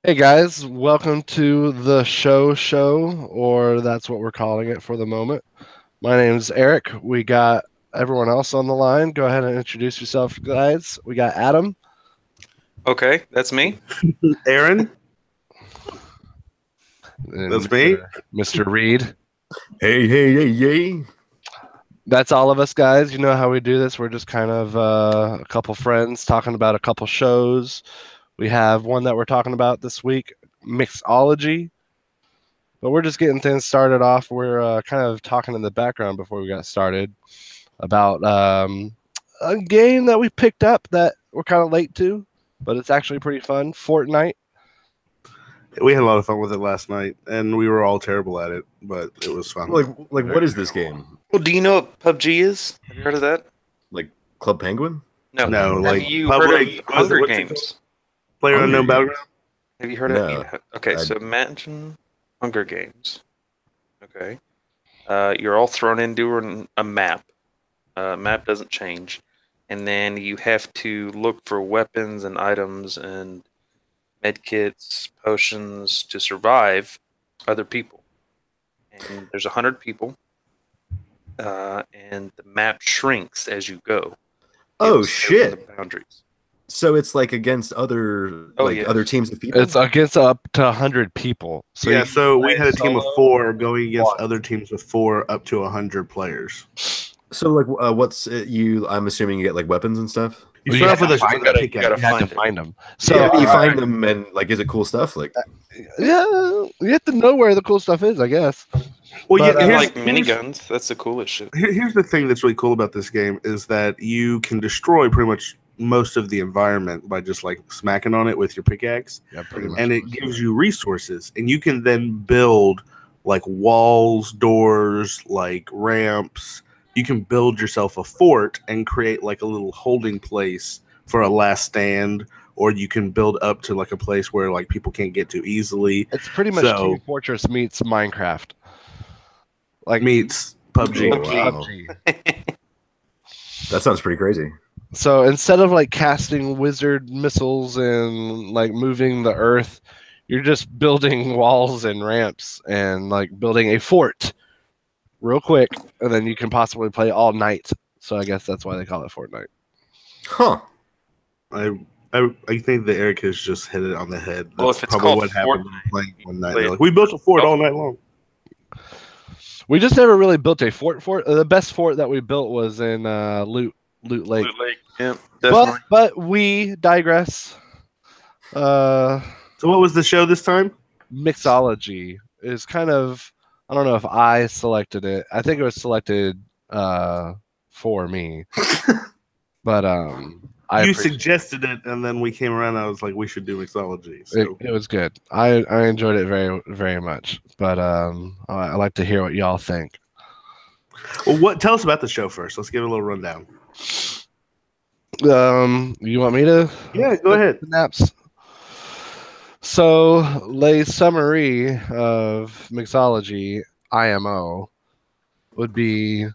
Hey guys, welcome to the show, or that's what we're calling it for the moment. My name's Eric. We got everyone else on the line. Go ahead and introduce yourself, guys. We got Adam Okay, that's me. Aaron, and that's me. Mr. Reed. Hey. That's all of us, guys. You know how we do this. We're just kind of a couple friends talking about a couple shows. We have one that we're talking about this week, Mixology. But we're just getting things started off. We're kind of talking in the background before we got started about a game that we picked up that we're kind of late to, but it's actually pretty fun. Fortnite. We had a lot of fun with it last night, and we were all terrible at it, but it was fun. Like what is this game? Well, do you know what PUBG is? Have you heard of that? Like Club Penguin? No, Have like you public- heard what of is it- Hunger what's it Games? Player Hunger Unknown Games. Battleground. Have you heard No. of? Okay, I- so imagine Hunger Games. Okay, you're all thrown into a map. Map doesn't change, and then you have to look for weapons and items and med kits, potions to survive other people. And there's 100 people, and the map shrinks as you go. Oh, It's within shit. The boundaries. So it's like against other teams of people? It's against up to 100 people. So Yeah, you so we play had a team of solo 4 going against squad. other teams of 4 up to 100 players. So like what's it, I'm assuming you get like weapons and stuff? You Well, start off have with to a find them. pickaxe. You gotta You have to find it. find them. So So you find them and like is it cool stuff? Like yeah, you have to know where the cool stuff is, I guess. Well, But, yeah, And here's- like miniguns, that's the coolest shit. here's the thing that's really cool about this game is that you can destroy pretty much most of the environment by just like smacking on it with your pickaxe. Yeah, pretty much. And it gives you resources, and you can then build like walls, doors, like ramps. You can build yourself a fort and create like a little holding place for a last stand, or you can build up to like a place where like people can't get to easily. It's pretty much So- Team Fortress meets Minecraft. Like Meets PUBG. Oh, wow. PUBG. that sounds pretty crazy. So instead of like casting wizard missiles and like moving the earth, you're just building walls and ramps and like building a fort real quick, and then you can possibly play all night. So I guess that's why they call it Fortnite. Huh. I think that Eric has just hit it on the head. That's Well, if it's probably called what happened Fortnite, playing one night. play They're it. like, we built a fort all night long. We just never really built a fort. The best fort that we built was in Loot Lake. Loot Lake. Yeah, definitely. But we digress. So what was the show this time? Mixology is kind of, I don't know if I selected it. I think it was selected for me. But I You appreciate suggested it, and then we came around. And I was like, we should do mixology. So it was good. I enjoyed it very, very much. But I like to hear what y'all think. well, tell us about the show first. Let's give it a little rundown. You want me to? Yeah, go ahead. The naps. So, lay summary of Mixology IMO would be,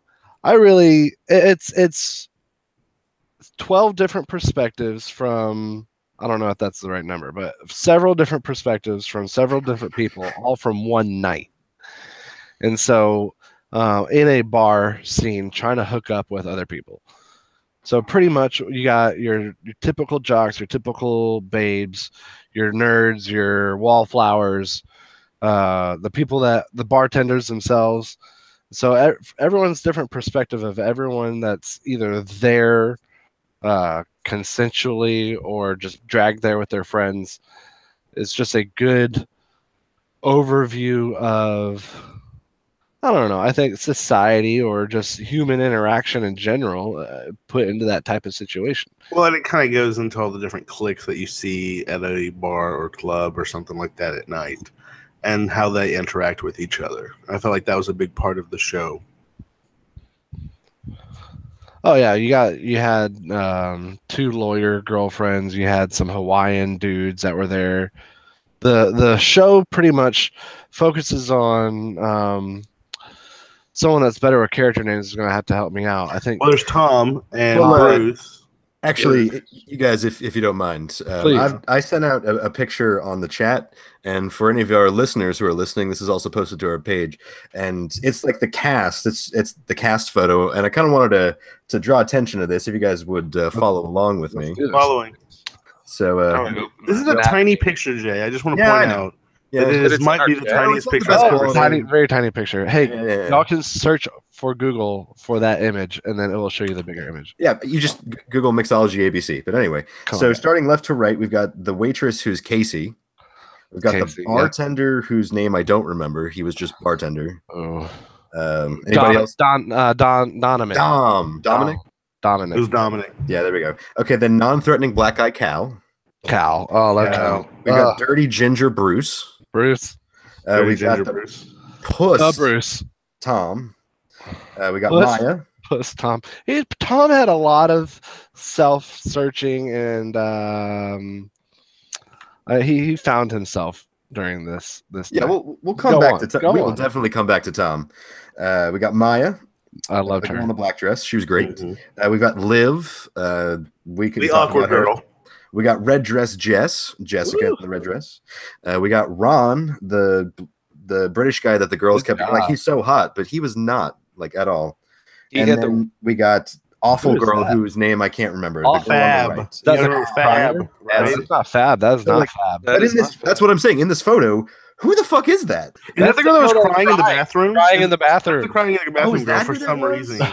it's 12 different perspectives from, I don't know if that's the right number, but several different perspectives from several different people, all from one night. And so, in a bar scene, trying to hook up with other people. So pretty much you got your typical jocks, your typical babes, your nerds, your wallflowers, the bartenders themselves. So everyone's different perspective of everyone that's either there consensually or just dragged there with their friends. It's just a good overview of, I don't know, I think society or just human interaction in general put into that type of situation. Well, and it kind of goes into all the different cliques that you see at a bar or club or something like that at night, and how they interact with each other. I felt like that was a big part of the show. Oh yeah, you had two lawyer girlfriends, you had some Hawaiian dudes that were there. The show pretty much focuses on someone that's better with character names is going to have to help me out. I think. Well, there's Tom and Well, Bruce. Actually, you guys, if you don't mind, Please. I sent out a picture on the chat, and for any of our listeners who are listening, this is also posted to our page, and it's like the cast. It's the cast photo, and I kind of wanted to draw attention to this. If you guys would follow along with me, Following. so This is a tiny picture, Jay. I just want to Yeah, I point know. out Yeah, that But it it's might be art, the Jay. tiniest It's not the picture best I've ever quality. seen. Very tiny picture. Hey, yeah. y'all can search for Google for that image, and then it will show you the bigger image. Yeah, you just Google Mixology ABC. But anyway, Come so on, starting left to right, we've got the waitress who's Casey. We've got Casey, the bartender whose name I don't remember. He was just bartender. Oh. Anybody else? Dominic. Dominic. Dominic. Who's Dominic? Yeah, there we go. Okay, then non-threatening black guy Cal. Cal. Oh, I love Yeah. Cal. We got dirty ginger Bruce. Bruce. Dirty We got Ginger the Bruce. puss Bruce. Tom. We got Puss. Maya. Puss Tom. Tom had a lot of self-searching, and he found himself during this. Yeah, night. we'll come Go back on, to Tom. go We will on. definitely come back to Tom. We got Maya. I loved the girl in her. the black dress. She was great. Mhm. We've got Liv. We could The talk awkward about her. girl. We got red dress Jessica in the red dress. We got Ron, the British guy that the girls Good kept being like, job. he's so hot, but he was not like at all. He And had then we got awful Who is girl that? whose name I can't remember. Awful. The girl on the Fab. right. You That's know, a Fab. That's Right? not Fab. That is So, not like, Fab. That But is in this, not that's fair. what I'm saying. In this photo, who the fuck is that? Is that the girl that was crying in the bathroom? Crying in the That's the bathroom. crying in the bathroom is girl that for who that some was? reason.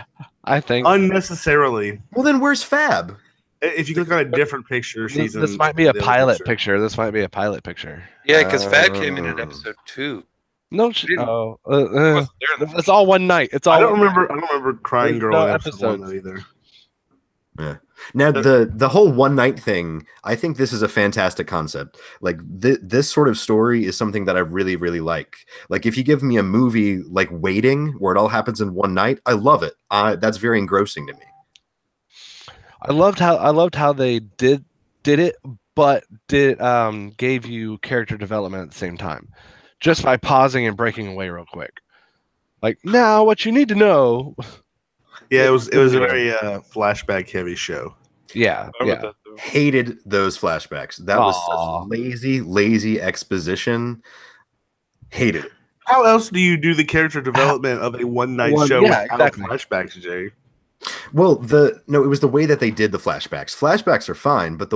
I think Unnecessarily. Well, then where's Fab? If you click on a different picture, she's this in might be a the other pilot picture. picture. This might be a pilot picture. Yeah, because Fab came in Oh. episode 2. No, didn't- oh, He wasn't there in the it's first all one night. It's all. I don't one remember. night. I don't remember crying There's girl no in episode 1 episodes. either. Now the whole one night thing, I think this is a fantastic concept. Like this sort of story is something that I really really like. Like if you give me a movie like Waiting where it all happens in one night, I love it. That's very engrossing to me. I loved how they did it, but gave you character development at the same time, just by pausing and breaking away real quick. Like now, what you need to know. Yeah, it was a very flashback heavy show. Yeah, yeah. Hated those flashbacks. That was Aw. such lazy exposition. Hated it. How else do you do the character development of a one night show yeah, without exactly. flashbacks, Jay? Well, it was the way that they did the flashbacks. Flashbacks are fine, but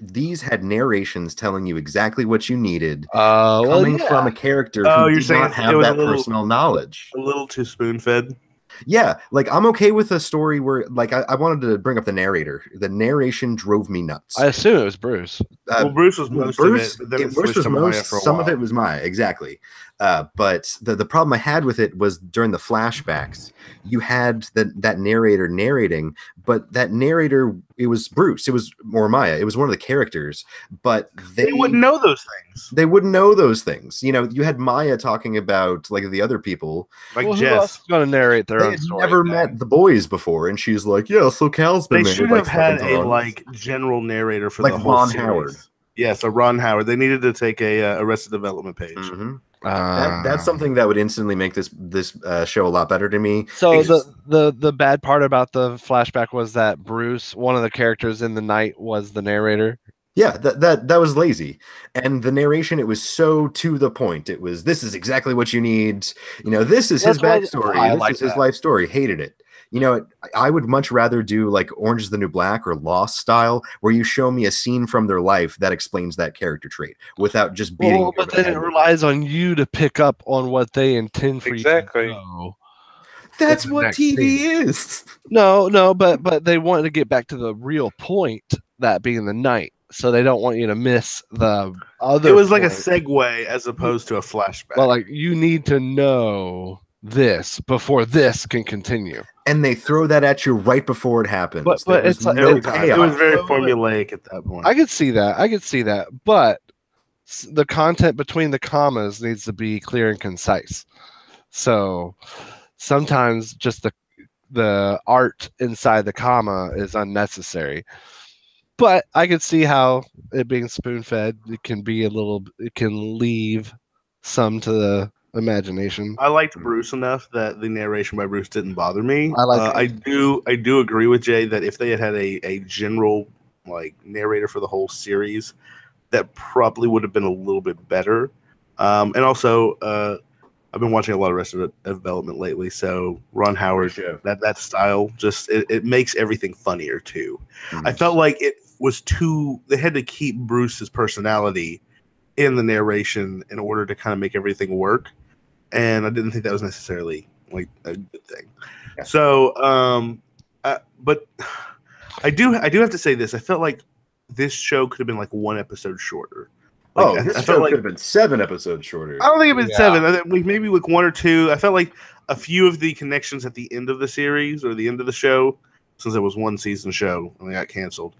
these had narrations telling you exactly what you needed, coming from a character who you're did saying not it have was that a little- personal knowledge. A little too spoon fed. Yeah, like I'm okay with a story where, like, I wanted to bring up the narrator. The narration drove me nuts. I assume it was Bruce. Well, Bruce was most Bruce, of it, but then it Bruce switched was to Maya most. for a Some while. of it was Maya, exactly. But the problem I had with it was during the flashbacks, you had that narrator narrating, but that narrator, it was Bruce, it was or Maya, it was one of the characters, but They wouldn't know those things. They wouldn't know those things. You know, you had Maya talking about like the other people. Like Who else Jess. is going to narrate their They own had story? never met the boys before, and she's like, "Yeah, so Cal's been They married, should like, have had fucking a tons." like general narrator for Like the whole Ron series. Howard. Yes, a Ron Howard. They needed to take a Arrested Development page. Mhm. Uh, That's something that would instantly make this show a lot better to me. So Because- the bad part about the flashback was that Bruce, one of the characters in the night, was the narrator. Yeah, that was lazy. And the narration, it was so to the point. It was, this is exactly what you need. You know, this is his That's what- backstory. I This like is his that. life story. Hated it. You know, I would much rather do like Orange is the New Black or Lost style, where you show me a scene from their life that explains that character trait without just beating. Well, but then it relies on you to pick up on what they intend for Exactly. you to know. That's in the what next TV scene. is. No, but they wanted to get back to the real point, that being the night. So they don't want you to miss the other. It was like a point. segue as opposed to a flashback. Well, like you need to know this before this can continue. And they throw that at you right before it happens. But There was it's like- no Every time. It was payoff. very formulaic at that point. I could see that, but the content between the commas needs to be clear and concise. So sometimes just the art inside the comma is unnecessary. But I could see how it being spoon fed, it can leave some to the imagination. I liked Bruce enough that the narration by Bruce didn't bother me. I like I do agree with Jay that if they had a general like narrator for the whole series, that probably would have been a little bit better. And also, I've been watching a lot of Arrested Development lately, so Ron Howard, that style just it makes everything funnier too. I felt like it was they had to keep Bruce's personality in the narration in order to kind of make everything work. And I didn't think that was necessarily like a good thing. Yeah. So, but I do have to say this. I felt like this show could have been like one episode shorter. Like, this show could have been 7 episodes shorter. I don't think it'd been 7. I think maybe like 1 or 2. I felt like a few of the connections at the end of the series or the end of the show, since it was 1 season show and they got canceled.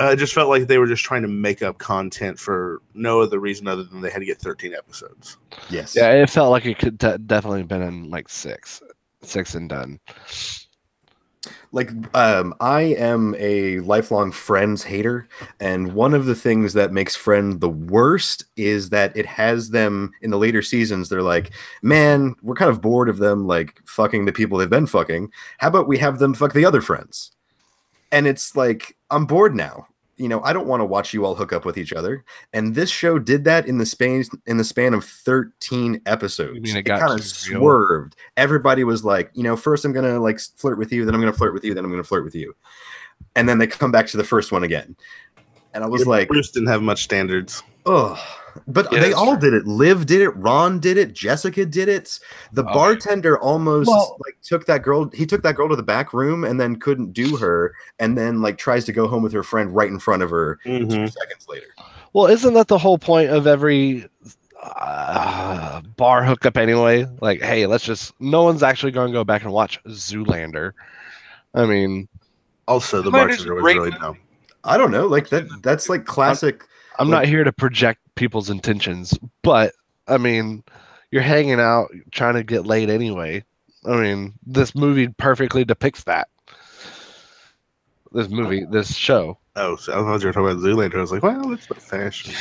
It just felt like they were just trying to make up content for no other reason other than they had to get 13 episodes. Yes. Yeah, it felt like it could definitely have been in like 6 and done. Like, I am a lifelong Friends hater, and one of the things that makes Friends the worst is that it has them in the later seasons. They're like, man, we're kind of bored of them like fucking the people they've been fucking. How about we have them fuck the other friends? And it's like, I'm bored now. You know, I don't want to watch you all hook up with each other. And this show did that in the span of 13 episodes. It kind of swerved. Everybody was like, you know, first I'm gonna like flirt with you, then I'm gonna flirt with you, then I'm gonna flirt with you. And then they come back to the first one again. And I was like, Bruce didn't have much standards. Oh, but they all did it. Liv did it. Ron did it. Jessica did it. The bartender almost took that girl. He took that girl to the back room and then couldn't do her, and then like tries to go home with her friend right in front of her 2 seconds later. Well, isn't that the whole point of every bar hookup anyway? Like, hey, no one's actually going to go back and watch Zoolander. I mean, also the bartender was really dumb. I don't know, like that's like classic. I'm not here to project people's intentions, but I mean, you're hanging out trying to get laid anyway. I mean, this movie perfectly depicts that. This show. Oh, so I thought you were talking about Zoolander. I was like, well, it's not fashion.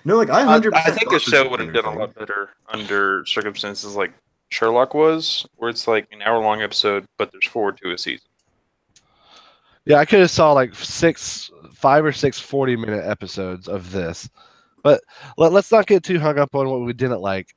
No, like I think the show would have done a lot better under circumstances like Sherlock was, where it's like an hour-long episode, but there's 4 to a season. Yeah, I could have saw like 5 or 6 40-minute episodes of this, but let's not get too hung up on what we didn't like.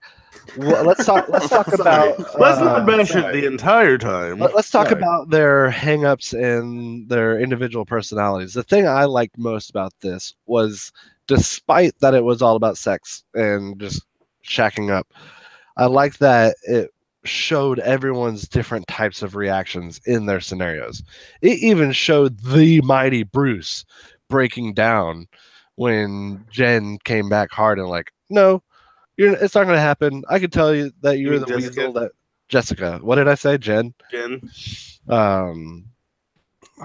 Let's talk about. Let's not bash it the entire time. Let's talk about their hang-ups and their individual personalities. The thing I liked most about this was, despite that it was all about sex and just shacking up, I liked that it showed everyone's different types of reactions in their scenarios. It even showed the mighty Bruce breaking down when Jen came back hard and like, no, it's not going to happen. I can tell you that you're the weasel that Jessica. What did I say, Jen? I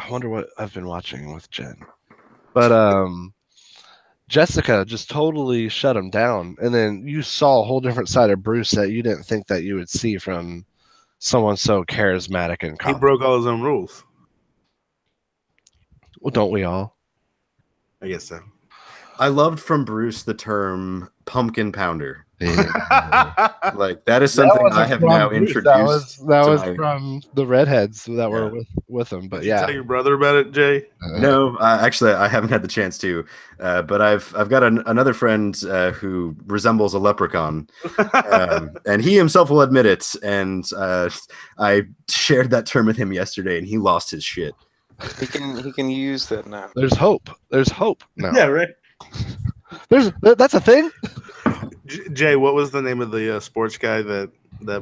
wonder what I've been watching with Jen, but Jessica just totally shut him down, and then you saw a whole different side of Bruce that you didn't think that you would see from someone so charismatic and calm. He broke all his own rules. Well, don't we all? I guess so. I loved from Bruce the term pumpkin pounder. Yeah. Like that is something I have now introduced. That was from the redheads that were with him. But Did you tell your brother about it, Jay? No, actually, I haven't had the chance to. But I've got another friend who resembles a leprechaun, and he himself will admit it. And I shared that term with him yesterday, and he lost his shit. He can use that now. There's hope. There's hope now. Yeah, right. That's a thing. Jay, what was the name of the sports guy that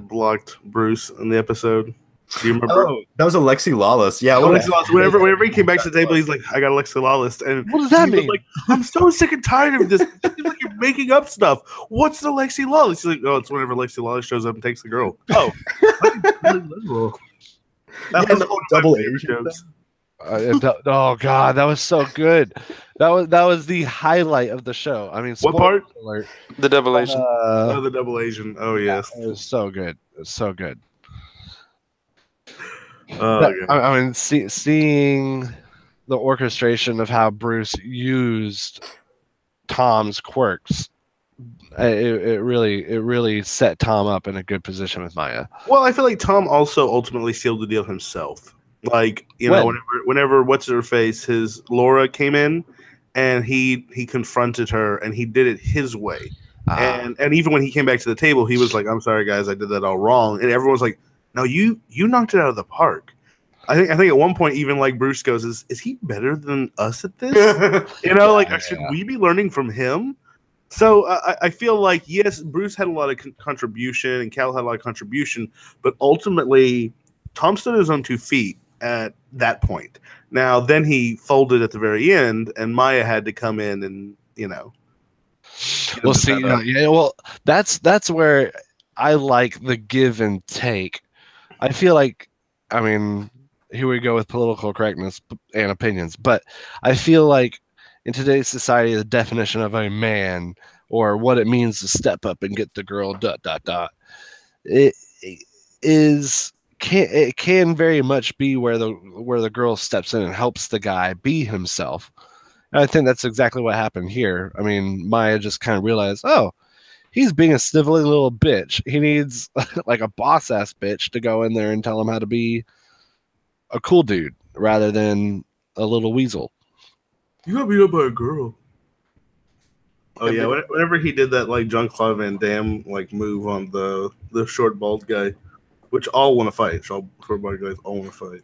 blocked Bruce in the episode? Do you remember? Oh, that was Alexi Lawless. Yeah. Alexi Lawless. Whenever he came back to the table, he's like, "I got Alexi Lawless." And what does that mean? Like, I'm so sick and tired of this. It seems like you're making up stuff. What's the Alexi Lawless? He's like, "Oh, it's whenever Alexi Lawless shows up and takes the girl." Oh, that was the double Asian. Oh God, that was so good. That was the highlight of the show. I mean, what part? Alert. The double Asian. The double Asian. Oh yes, it was so good. It was so good. I mean, seeing the orchestration of how Bruce used Tom's quirks it really set Tom up in a good position with Maya. Well, I feel like Tom also ultimately sealed the deal himself. Like, you know, whenever what's her face, his Laura came in, and he confronted her, and he did it his way. And even when he came back to the table, he was like, "I'm sorry, guys, I did that all wrong." And everyone was like, "No, you knocked it out of the park." I think at one point, even like Bruce goes, "Is he better than us at this?" You know, should we be learning from him? So I feel like, yes, Bruce had a lot of contribution and Cal had a lot of contribution, but ultimately Tom stood on his own 2 feet at that point. Now, then he folded at the very end, and Maya had to come in and, you know. Well, see, well, that's where I like the give and take. I feel like, I mean, here we go with political correctness and opinions, but I feel like in today's society, the definition of a man or what it means to step up and get the girl ... it can very much be where the girl steps in and helps the guy be himself. And I think that's exactly what happened here. I mean, Maya just kind of realized, oh, he's being a sniveling little bitch. He needs like a boss ass bitch to go in there and tell him how to be a cool dude rather than a little weasel. You got beat up by a girl. Oh yeah, whenever he did that like Jean-Claude Van Damme like move on the short bald guy, which all want to fight. Short bald guys all want to fight.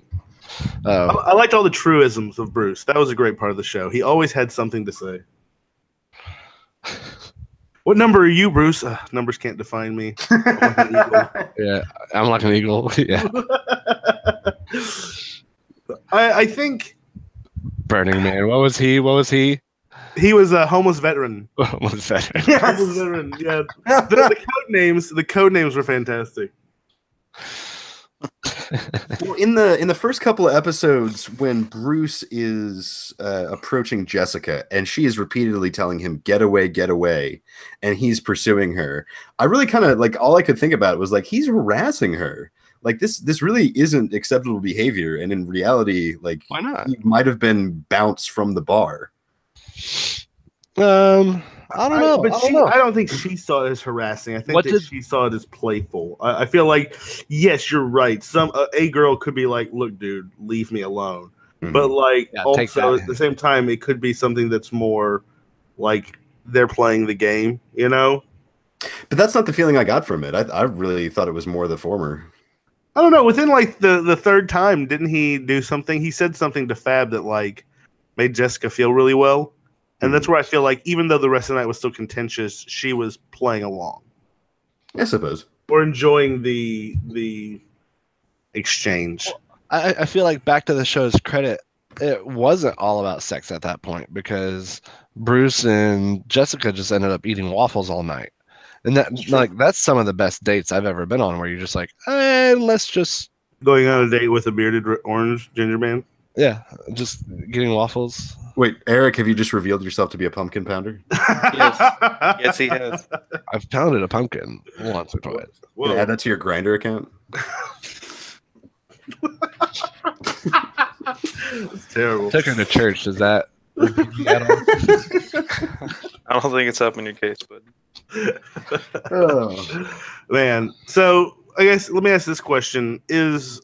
I liked all the truisms of Bruce. That was a great part of the show. He always had something to say. What number are you, Bruce? Numbers can't define me. Yeah, I'm like an eagle. Yeah. I think Burning Man. What was he? He was a homeless veteran. Homeless veteran. Yes. Homeless veteran. Yeah. The code names were fantastic. Well, in the first couple of episodes, when Bruce is approaching Jessica and she is repeatedly telling him get away, and he's pursuing her, I really kind of like, all I could think about was like, he's harassing her. Like this really isn't acceptable behavior, and in reality, like, why not? He might have been bounced from the bar. I don't know, but I don't think she saw it as harassing. I think she saw it as playful. I feel like, yes, you're right. A girl could be like, "Look, dude, leave me alone." Mm-hmm. But like, also at the same time, it could be something that's more like they're playing the game, you know. But that's not the feeling I got from it. I really thought it was more the former. I don't know. Within like the third time, didn't he do something? He said something to Fab that like made Jessica feel really well. And that's where I feel like, even though the rest of the night was still contentious, she was playing along. I suppose. Or enjoying the exchange. Well, I feel like, back to the show's credit, it wasn't all about sex at that point, because Bruce and Jessica just ended up eating waffles all night. And that's some of the best dates I've ever been on, where you're just like, let's just... Going on a date with a bearded orange ginger man? Yeah, just getting waffles. Wait, Eric, have you just revealed yourself to be a pumpkin pounder? Yes, he has. I've pounded a pumpkin once or twice. Can I add that to your Grindr account? It's terrible. Took her to church. Does that... I don't think it's up in your case, but... Oh, man. So, I guess, let me ask this question. Is...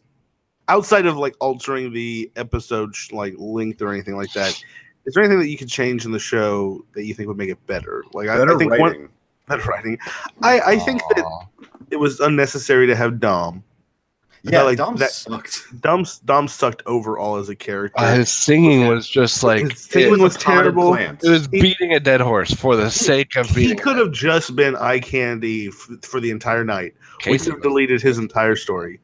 outside of like altering the episode like length or anything like that, is there anything that you could change in the show that you think would make it better? Like, I think better writing. I think that it was unnecessary to have Dom. Yeah, like Dom sucked. Dom sucked overall as a character. His singing was just like... His singing was terrible. It was beating a dead horse for the sake of beating. He could have just been eye candy for the entire night. We could have deleted his entire story.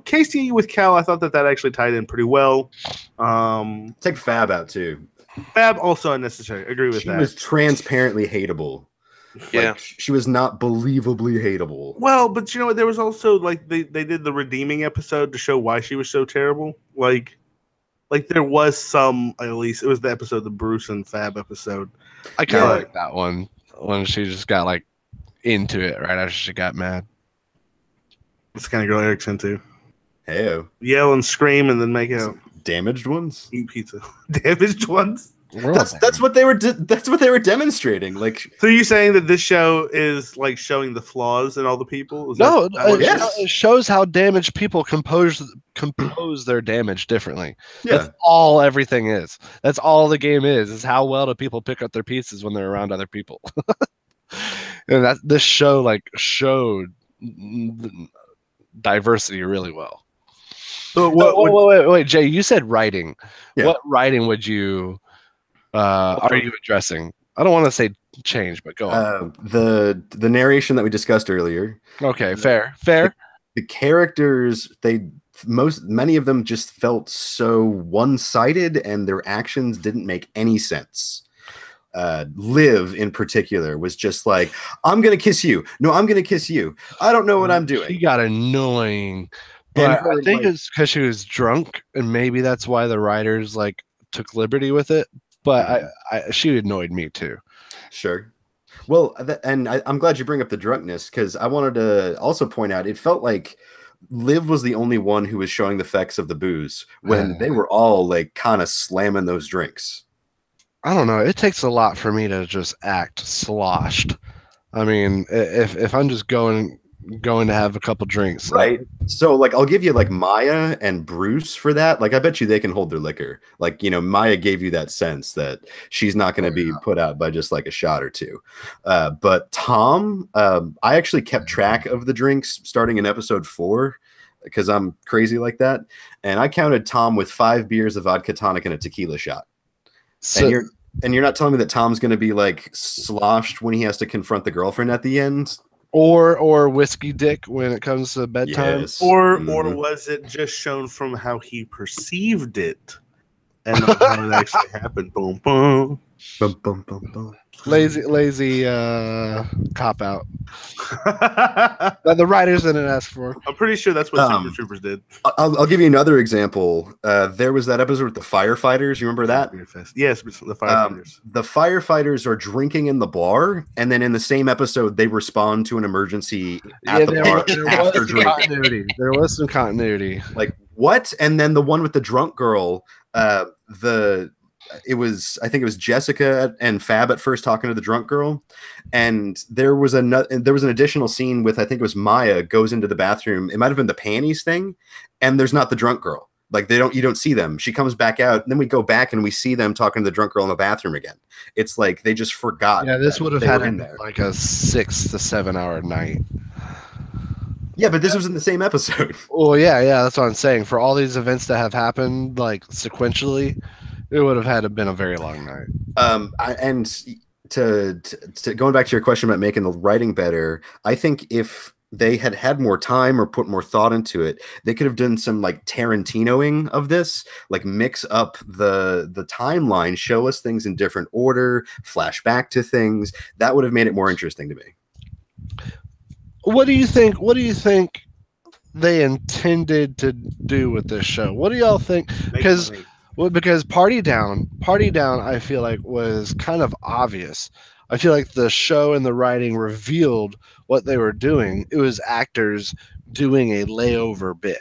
Casey with Cal, I thought that actually tied in pretty well. Take Fab out too. Fab also unnecessary. Agree with that. She was transparently hateable. Yeah, like, she was not believably hateable. Well, but you know what? There was also like they did the redeeming episode to show why she was so terrible. Like there was some, at least it was the episode, the Bruce and Fab episode. I kind of like that one when she just got like into it right after she got mad. It's the kind of girl Eric's into. Heyo. Yell and scream and then make out. Damaged ones? Eat pizza. Damaged ones? That's what they were. That's what they were demonstrating. Like, so you're saying that this show is like showing the flaws in all the people? No, Yes. it shows how damaged people compose their damage differently. yeah, That's all everything is. That's all the game is how well do people pick up their pieces when they're around other people. And that this show like showed diversity really well. So Wait, Jay, you said writing. Yeah. What writing would you are you addressing? I don't want to say change, but go on. the narration that we discussed earlier. Okay, fair. The characters, many of them just felt so one-sided, and their actions didn't make any sense. Liv in particular was just like, I'm gonna kiss you. No, I'm gonna kiss you. I don't know what I'm doing. She got annoying. But I think it's because she was drunk, and maybe that's why the writers like took liberty with it. But she annoyed me too. Sure. Well, I'm glad you bring up the drunkenness, because I wanted to also point out it felt like Liv was the only one who was showing the effects of the booze when they were all like kind of slamming those drinks. I don't know. It takes a lot for me to just act sloshed. I mean, if I'm just going to have a couple drinks, right? So like, I'll give you like Maya and Bruce for that. Like, I bet you they can hold their liquor. Like, Maya gave you that sense that she's not going to be put out by just like a shot or two. But Tom, I actually kept track of the drinks starting in episode 4 because I'm crazy like that, and I counted Tom with 5 beers of vodka tonic and a tequila shot. So, and you're not telling me that Tom's going to be like sloshed when he has to confront the girlfriend at the end, or whiskey dick when it comes to bedtime, yes. or was it just shown from how he perceived it and not how it actually happened? Boom, boom, boom, boom, boom, boom. Lazy cop out that the writers didn't ask for. I'm pretty sure that's what Super Troopers did. I'll give you another example. There was that episode with the firefighters. You remember that? Yes, the firefighters. The firefighters are drinking in the bar, and then in the same episode, they respond to an emergency at the bar after drinking. There was some continuity. Like, what? And then the one with the drunk girl, I think it was Jessica and Fab at first talking to the drunk girl, and there was an additional scene with, I think it was Maya goes into the bathroom. It might have been the panties thing, and there's not the drunk girl. Like, you don't see them. She comes back out, and then we go back and we see them talking to the drunk girl in the bathroom again. It's like they just forgot. Yeah, this would have had like a 6 to 7 hour night. Yeah, but this was in the same episode. Well, yeah, that's what I'm saying. For all these events that have happened like sequentially, it would have had to been a very long night. And to going back to your question about making the writing better, I think if they had more time or put more thought into it, they could have done some like Tarantinoing of this, like mix up the timeline, show us things in different order, flash back to things. That would have made it more interesting to me. What do you think they intended to do with this show? What do y'all think? Because Party Down, I feel like was kind of obvious. I feel like the show and the writing revealed what they were doing. It was actors doing a layover bit.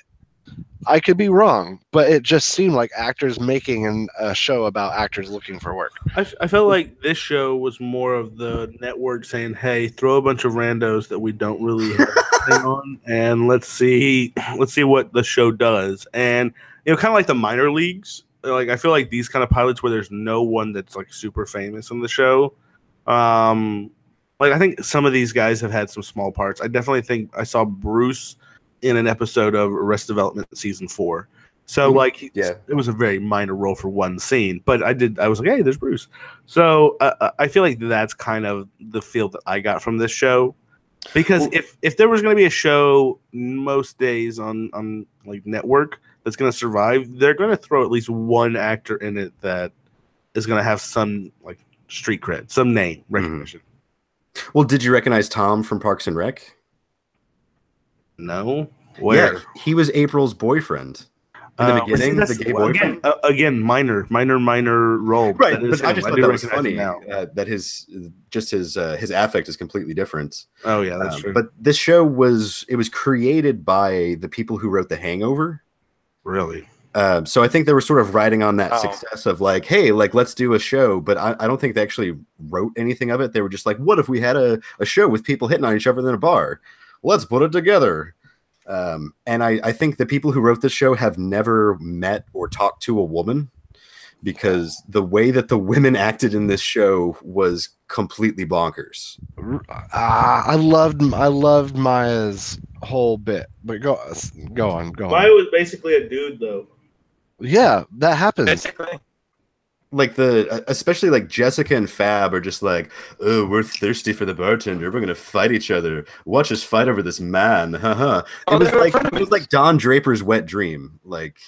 I could be wrong, but it just seemed like actors making a show about actors looking for work. I felt like this show was more of the network saying, hey, throw a bunch of randos that we don't really have anything on, and let's see what the show does. And kind of like the minor leagues. Like, I feel like these kind of pilots where there's no one that's like super famous on the show. Like, I think some of these guys have had some small parts. I definitely think I saw Bruce in an episode of Arrested Development season 4. So it was a very minor role for one scene, but I was like, hey, there's Bruce. So I feel like that's kind of the feel that I got from this show. Because if there was going to be a show most days on like network that's going to survive, they're going to throw at least one actor in it that is going to have some like street cred, some name recognition. Well, did you recognize Tom from Parks and Rec? No. Where? Yeah, he was April's boyfriend in the beginning. The gay boyfriend. Again, minor role. Right, but I just thought that was funny that his affect is completely different. Oh yeah, that's true. But this show was created by the people who wrote The Hangover. Really? So I think they were sort of riding on that Oh. success of like, hey, like let's do a show. But I don't think they actually wrote anything of it. They were just like, what if we had a show with people hitting on each other in a bar? Let's put it together. And I think the people who wrote this show have never met or talked to a woman, because the way that the women acted in this show was completely bonkers. I loved Maya's whole bit, but go on. Maya was basically a dude, though. Yeah, that happens. Basically. Like especially like Jessica and Fab are just like, oh, we're thirsty for the bartender. We're gonna fight each other. Watch us fight over this man. Haha. Oh, It was like Don Draper's wet dream. Like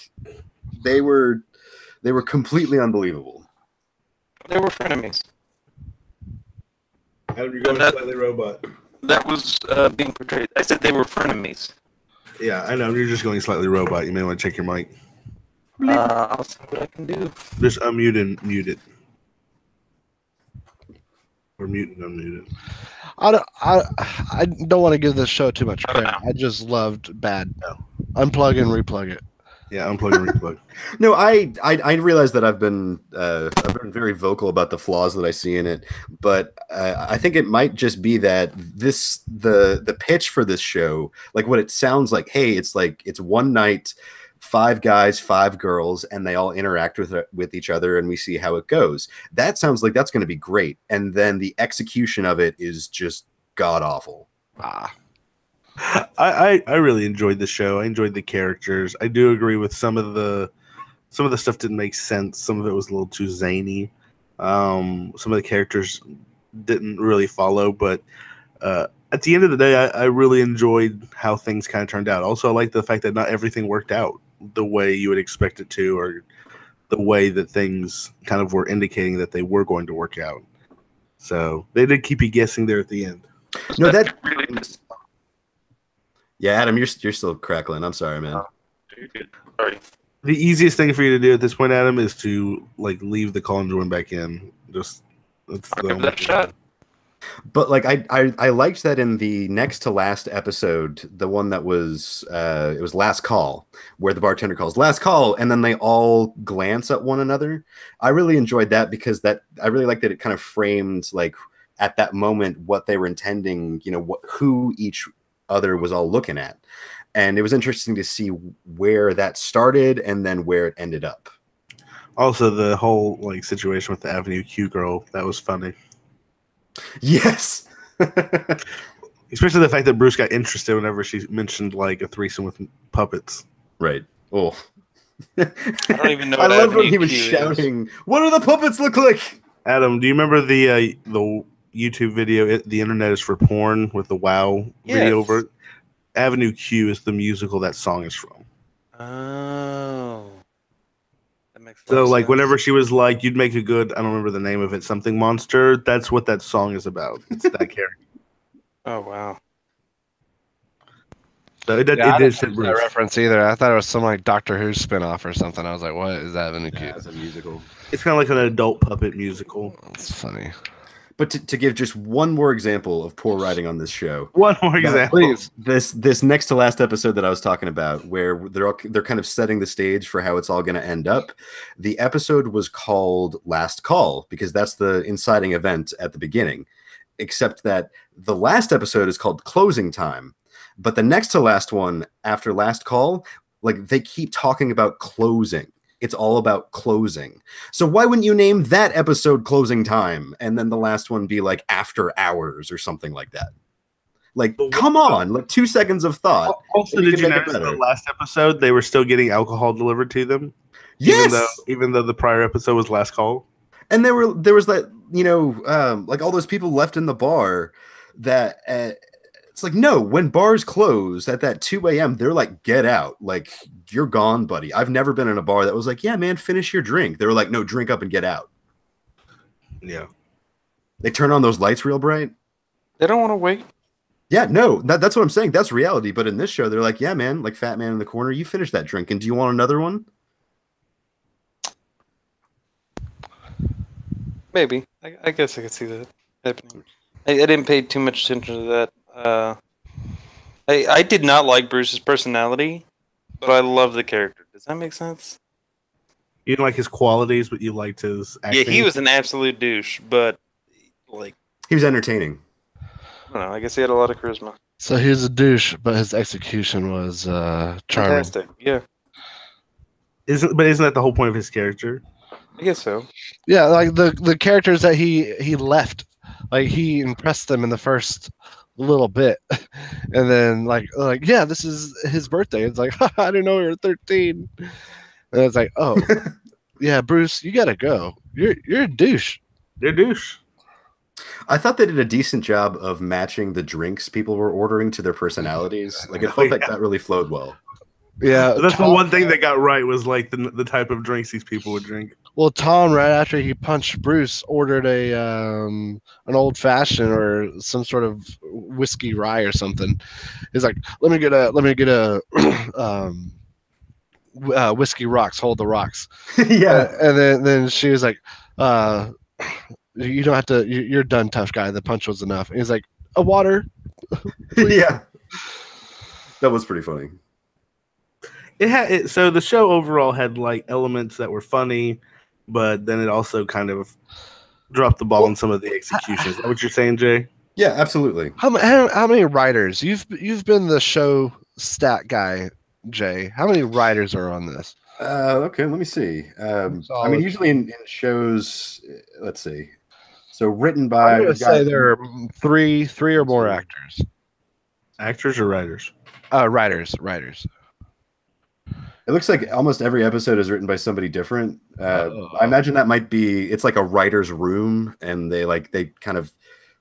they were completely unbelievable. They were frenemies. Adam, you're going slightly robot. That was being portrayed. I said they were frenemies. Yeah, I know. You're just going slightly robot. You may want to check your mic. I'll see what I can do. Just unmute and mute it. Or mute and unmute it. I don't want to give this show too much credit. I just loved bad. Unplug and replug it. Yeah, unplug and replug. No, I realize that I've been very vocal about the flaws that I see in it, but I think it might just be that the pitch for this show, like what it sounds like. Hey, it's like it's one night, 5 guys, 5 girls, and they all interact with each other, and we see how it goes. That sounds like that's going to be great, and then the execution of it is just god awful. I really enjoyed the show. I enjoyed the characters. I do agree with some of the stuff didn't make sense. Some of it was a little too zany. Some of the characters didn't really follow, but at the end of the day, I really enjoyed how things kind of turned out. Also, I like the fact that not everything worked out the way you would expect it to, or the way that things kind of were indicating that they were going to work out. So they did keep you guessing there at the end. No, that really. yeah, Adam, you're still crackling. I'm sorry, man. Sorry. The easiest thing for you to do at this point, Adam, is to like leave the call and join back in. Just that's I'll the give only that a shot. But like I liked that in the next to last episode, the one that was it was Last Call, where the bartender calls last call, and then they all glance at one another. I really enjoyed that because I really liked that it kind of framed like at that moment what they were intending, who each other was all looking at. And it was interesting to see where that started and then where it ended up. Also, the whole like situation with the Avenue Q girl, that was funny. Yes. Especially the fact that Bruce got interested whenever she mentioned like a threesome with puppets. Right. Oh. I don't even know. I What love when Avenue he was Q is. shouting, "What do the puppets look like?" Adam, do you remember the YouTube video, The Internet is for Porn, with the WoW video Yes. over it? Avenue Q is the musical that song is from. Oh. That makes a lot So, of like, sense. whenever she was like, you'd make a good, I don't remember the name of it, something monster, that's what that song is about. It's that character. Oh, wow. So it I did didn't fit catch that Bruce. reference either. I thought it was some like Doctor Who spinoff or something. I was like, what is that? Avenue Q? It's a musical. It's kind of like an adult puppet musical. That's funny. But to give just one more example of poor writing on this show, One more example. Please. this next to last episode that I was talking about, where they're kind of setting the stage for how it's all going to end up. The episode was called Last Call because that's the inciting event at the beginning. Except that the last episode is called Closing Time, but the next to last one after Last Call, like they keep talking about closing. It's all about closing. So why wouldn't you name that episode Closing Time and then the last one be like After Hours or something like that? Like, come on, like 2 seconds of thought. Also, did you notice the last episode they were still getting alcohol delivered to them? Yes, even though the prior episode was Last Call. and there was that like all those people left in the bar that it's like, no, when bars close at that 2 a.m., they're like, get out, like you're gone, buddy. I've never been in a bar that was like, yeah, man, finish your drink. They were like, no, drink up and get out. Yeah, they turn on those lights real bright. They don't want to wait. Yeah, no, that's what I'm saying. That's reality. But in this show, they're like, yeah, man, like fat man in the corner, you finish that drink, and do you want another one? Maybe. I guess I could see that happening. I didn't pay too much attention to that. I did not like Bruce's personality. but I love the character. Does that make sense? You didn't like his qualities, but you liked his acting. Yeah, he was an absolute douche, but like He was entertaining. I don't know. I guess he had a lot of charisma. So he was a douche, but his execution was charming. Fantastic. Yeah, Isn't that the whole point of his character? I guess so. Yeah, like the characters that he left, like he impressed them in the first little bit, and then like yeah, this is his birthday. It's like I didn't know you were 13, and it's like oh yeah, Bruce, you gotta go. You're a douche. They're douche. I thought they did a decent job of matching the drinks people were ordering to their personalities. Like it felt like that really flowed well. Yeah, That's the one thing that got right was like the type of drinks these people would drink. Well, Tom, right after he punched Bruce, ordered an old fashioned or some sort of whiskey rye or something. He's like, let me get a whiskey rocks, hold the rocks. Yeah. And then she was like, you don't have to. You're done, tough guy. The punch was enough. And he's like, a water. Yeah. That was pretty funny. So the show overall had like elements that were funny, but then it also kind of dropped the ball on some of the executions. Is that what you're saying, Jay? Yeah, absolutely. How many writers? You've been the show stat guy, Jay. How many writers are on this? Okay, let me see. I mean, usually in shows, let's see. So written by. I'm going to say there are three or more actors. Actors or writers? Writers. It looks like almost every episode is written by somebody different. I imagine that might be. It's like a writer's room, and they kind of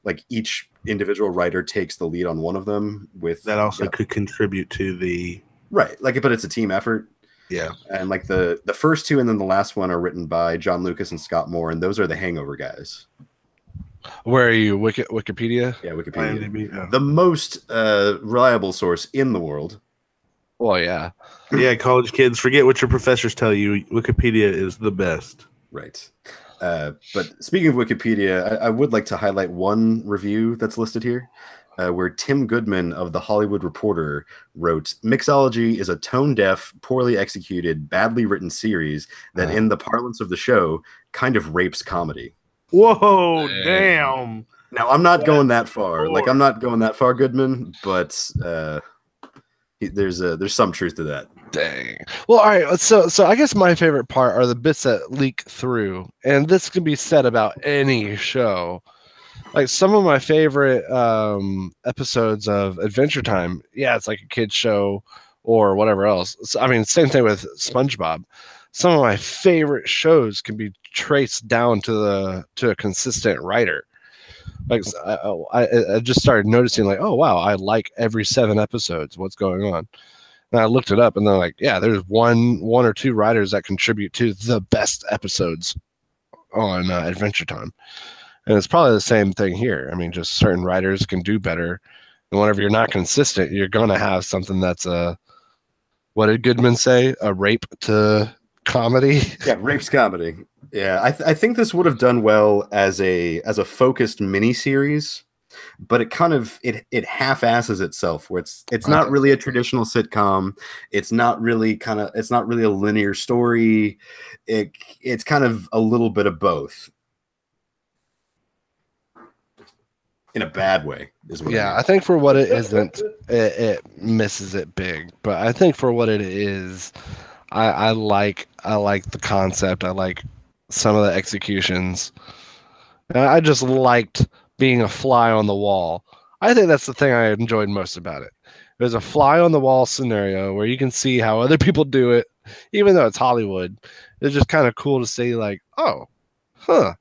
like each individual writer takes the lead on one of them. With that also could contribute to the right, like, but it's a team effort. Yeah, and like the first two and then the last one are written by John Lucas and Scott Moore, and those are the Hangover guys. Where are you? Wikipedia? Yeah, Wikipedia. IMDb, yeah. The most reliable source in the world. Well, yeah. Yeah, college kids, forget what your professors tell you. Wikipedia is the best. Right. But speaking of Wikipedia, I would like to highlight one review that's listed here, where Tim Goodman of The Hollywood Reporter wrote, Mixology is a tone-deaf, poorly executed, badly written series that, in the parlance of the show, kind of rapes comedy. Whoa, damn. Now, I'm not going that far. Like, I'm not going that far, Goodman, but there's some truth to that. Dang. Well, all right. So I guess my favorite part are the bits that leak through, and this can be said about any show. Like some of my favorite episodes of Adventure Time, yeah, it's like a kid's show or whatever else. I mean, same thing with SpongeBob. Some of my favorite shows can be traced down to a consistent writer. Like I just started noticing, like, oh wow, I like every 7 episodes. What's going on? And I looked it up, and they're like, yeah, there's one or two writers that contribute to the best episodes on Adventure Time. And it's probably the same thing here. I mean, just certain writers can do better. And whenever you're not consistent, you're going to have something that's what did Goodman say? A rape to comedy? Yeah, rape's comedy. Yeah, I think this would have done well as a focused miniseries, but it kind of it half-asses itself, where it's not really a traditional sitcom. It's not really a linear story. It's kind of a little bit of both. In a bad way, is what. Yeah, I think for what it isn't, it misses it big. But I think for what it is, I like the concept. I like some of the executions. And I just liked being a fly on the wall. I think that's the thing I enjoyed most about it. There's a fly on the wall scenario where you can see how other people do it, even though it's Hollywood. It's just kind of cool to see, like, oh,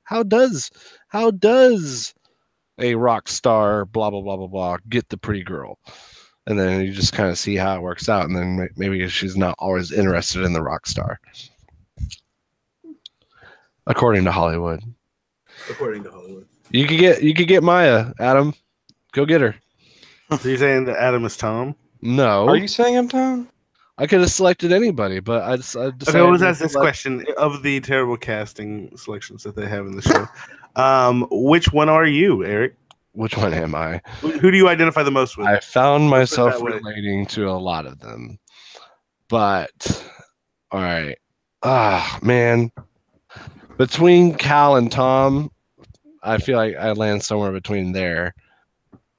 how does a rock star, blah, blah, blah, blah, blah, get the pretty girl? And then you just kind of see how it works out. And then maybe she's not always interested in the rock star. According to Hollywood. You could get Maya, Adam. Go get her. So you're saying that Adam is Tom? No. Are you saying I'm Tom? I could have selected anybody, but I decided. Okay, let's ask this question. Of the terrible casting selections that they have in the show, which one are you, Eric? Which one am I? Who do you identify the most with? I found myself relating to a lot of them. But all right. Man. Between Cal and Tom, I feel like I land somewhere between there.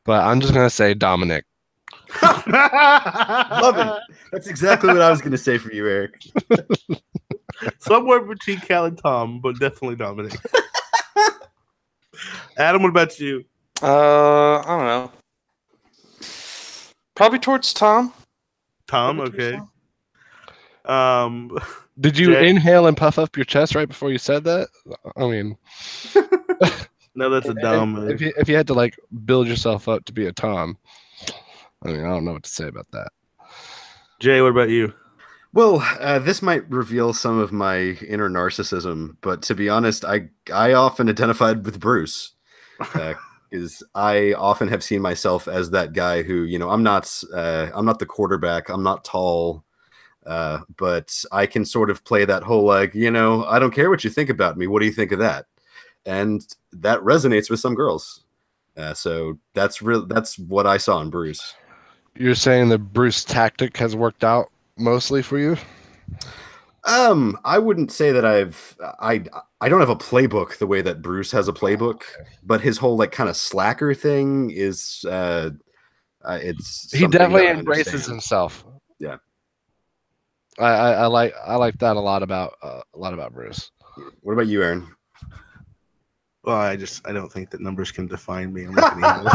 But I'm just gonna say Dominic. Love it. That's exactly what I was going to say for you, Eric. Somewhere between Cal and Tom, but definitely Dominic. Adam, what about you? I don't know. Probably towards Tom. Tom, Probably towards okay. Tom. Did you Jay? inhale and puff up your chest right before you said that? I mean, No, that's a Dom move. if you had to like build yourself up to be a Tom, I mean, I don't know what to say about that. Jay, what about you? Well, this might reveal some of my inner narcissism, but to be honest, I often identified with Bruce. Is I often have seen myself as that guy who, I'm not the quarterback, I'm not tall, but I can sort of play that whole like, I don't care what you think about me. What do you think of that? And that resonates with some girls. So that's what I saw in Bruce. You're saying the Bruce tactic has worked out mostly for you? I wouldn't say that I don't have a playbook the way that Bruce has a playbook, but his whole like kind of slacker thing is it's He something definitely that I embraces understand. himself. Yeah. I like that a lot about Bruce. What about you, Aaron? Well, I don't think that numbers can define me. I'm not gonna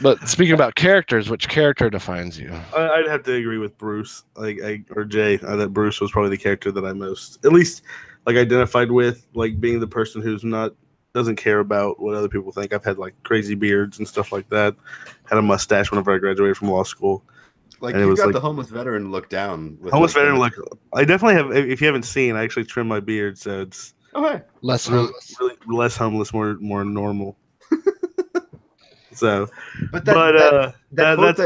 But speaking about characters, which character defines you? I'd have to agree with Bruce, or Jay, that Bruce was probably the character that I most, at least, like identified with, like being the person who's doesn't care about what other people think. I've had like crazy beards and stuff like that. Had a mustache whenever I graduated from law school. Like And it you was got like the homeless veteran look down. With homeless like, veteran look. I definitely have. If you haven't seen, I actually trimmed my beard, so it's Less really, homeless. really less homeless, more normal. So, But that's quote that's I'm what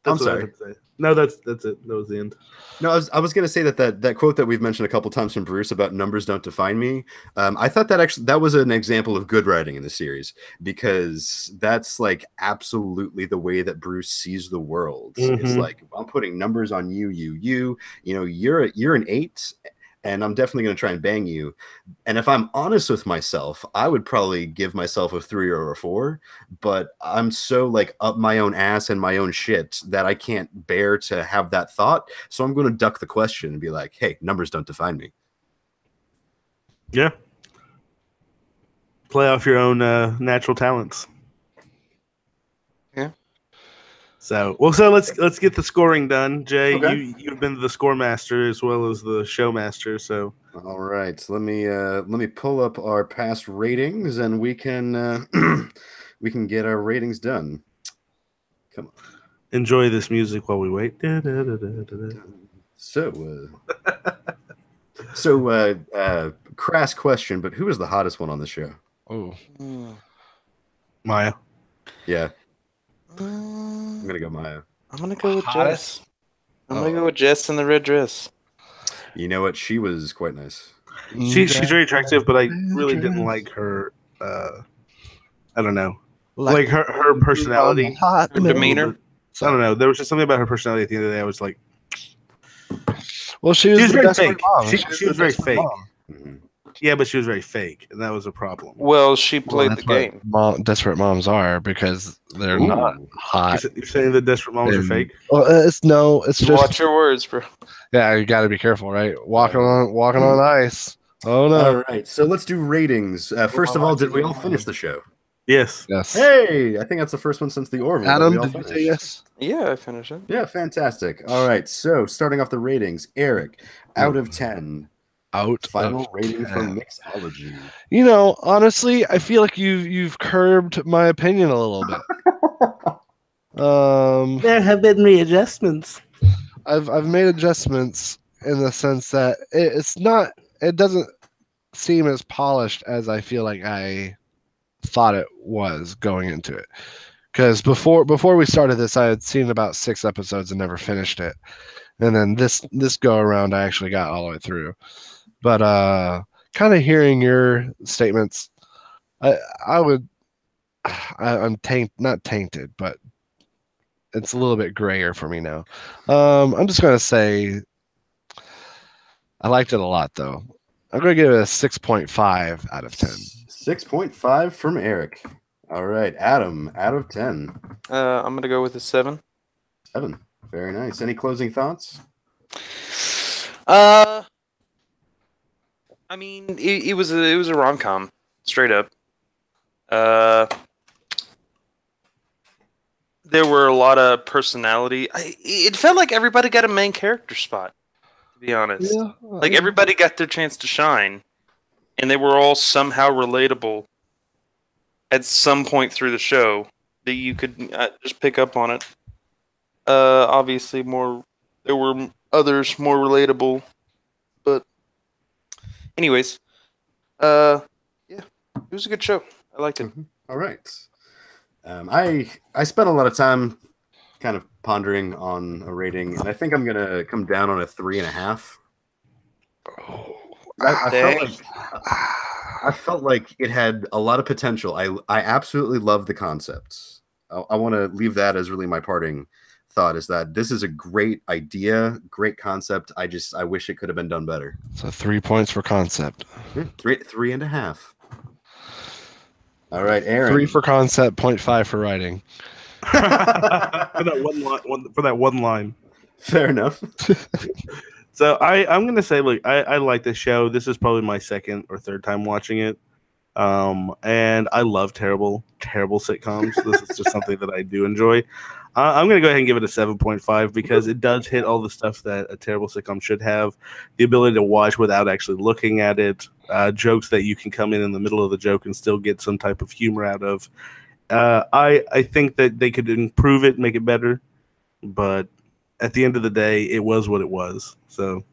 I sorry. had to say. No, that's it. That was the end. No, I was going to say that quote that we've mentioned a couple times from Bruce about numbers don't define me. I thought that was an example of good writing in the series, because that's like absolutely the way that Bruce sees the world. It's like, I'm putting numbers on you. You're an 8, and I'm definitely going to try and bang you. And if I'm honest with myself, I would probably give myself a 3 or a 4, but I'm so like up my own ass and my own shit that I can't bear to have that thought. So I'm going to duck the question and be like, hey, numbers don't define me. Yeah. Play off your own natural talents. Yeah. So let's get the scoring done. Jay, Okay. you've been the score master as well as the show master. So All right, let me pull up our past ratings, and we can we can get our ratings done. Come on. enjoy this music while we wait. So crass question, but who is the hottest one on the show? Oh, Maya. Yeah, I'm gonna go Maya. I'm gonna go with Hottest? Jess. I'm gonna go with Jess in the red dress. You know what? She was quite nice. She's very attractive, but I really didn't like her. I don't know, like her personality, Her demeanor. I don't know. There was just something about her personality at the end of the day. I was like, Well, she was very desperate fake. mom. She was very fake. Mhm. Yeah, but she was very fake, and that was a problem. Well, she played the That's what game. desperate moms are, because they're Ooh. not hot. You're saying that desperate moms are fake? Well, it's just Watch your words, bro. yeah. You got to be careful, right? Walking on ice. Oh no! All right, so let's do ratings. First of all, did we all finish the show? Yes. Yes. Hey, I think that's the first one since the Orville. that Adam, we all did you say finished. yes? Yeah, I finished it. Yeah, fantastic. All right, so starting off the ratings, Eric, out of 10. Out. Final of rating 10. for Mixology. You know, honestly, I feel like you've curbed my opinion a little bit. There have been readjustments. I've made adjustments in the sense that it doesn't seem as polished as I feel like I thought it was going into it. Because before we started this, I had seen about 6 episodes and never finished it, and then this go around, I actually got all the way through. But kind of hearing your statements, I'm not tainted, but it's a little bit grayer for me now. I'm just gonna say I liked it a lot though. I'm gonna give it a 6.5 out of 10. 6.5 from Eric. All right, Adam, out of 10. I'm gonna go with a 7. 7. Very nice. Any closing thoughts? I mean, it was a rom-com, straight up. There were a lot of personality. It felt like everybody got a main character spot, to be honest. Yeah, Like everybody got their chance to shine, and they were all somehow relatable at some point through the show that you could just pick up on it. Obviously, there were others more relatable, but anyways, yeah, it was a good show. I liked it. All right. I spent a lot of time kind of pondering on a rating, and I think I'm gonna come down on a 3.5. I felt like it had a lot of potential. I absolutely love the concepts. I want to leave that as really my parting thought, is that this is a great idea, great concept. I wish it could have been done better. So 3 points for concept. 3.5. All right, Aaron. 3 for concept, 0.5 for writing. For that one line. Fair enough. So I'm gonna say, look, I like the show. This is probably my second or third time watching it. And I love terrible sitcoms. This is just something that I do enjoy. I'm going to go ahead and give it a 7.5 because it does hit all the stuff that a terrible sitcom should have. The ability to watch without actually looking at it. Jokes that you can come in the middle of the joke and still get some type of humor out of. I think that they could improve it, make it better. But at the end of the day, it was what it was. So...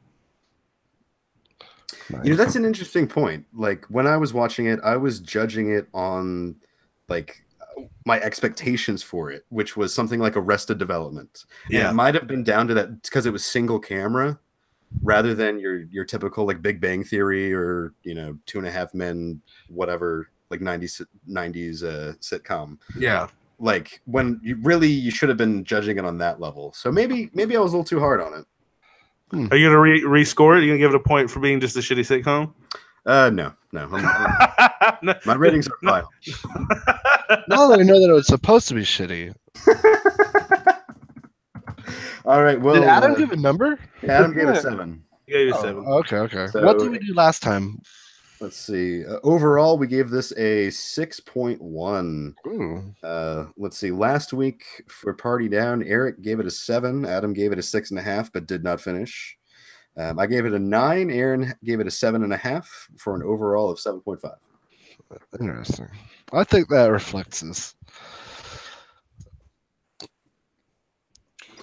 You know, that's an interesting point. Like, when I was watching it, I was judging it on, like, my expectations for it, which was something like Arrested Development. And it might have been down to that because it was single camera rather than your typical, like, Big Bang Theory or, you know, Two and a Half Men, whatever, like, 90s sitcom. Yeah. Like, when you should have been judging it on that level. So maybe I was a little too hard on it. Are you gonna rescore it? Are you gonna give it a point for being just a shitty sitcom? No. My ratings are final. Now that I know that it was supposed to be shitty. All right. Well, did Adam give a number? Adam gave it 7. He gave it 7. Okay. So, what did we do last time? Let's see. Overall, we gave this a 6.1. Let's see. Last week for Party Down, Eric gave it a 7. Adam gave it a 6.5, but did not finish. I gave it a 9. Aaron gave it a 7.5 for an overall of 7.5. Interesting. I think that reflects this.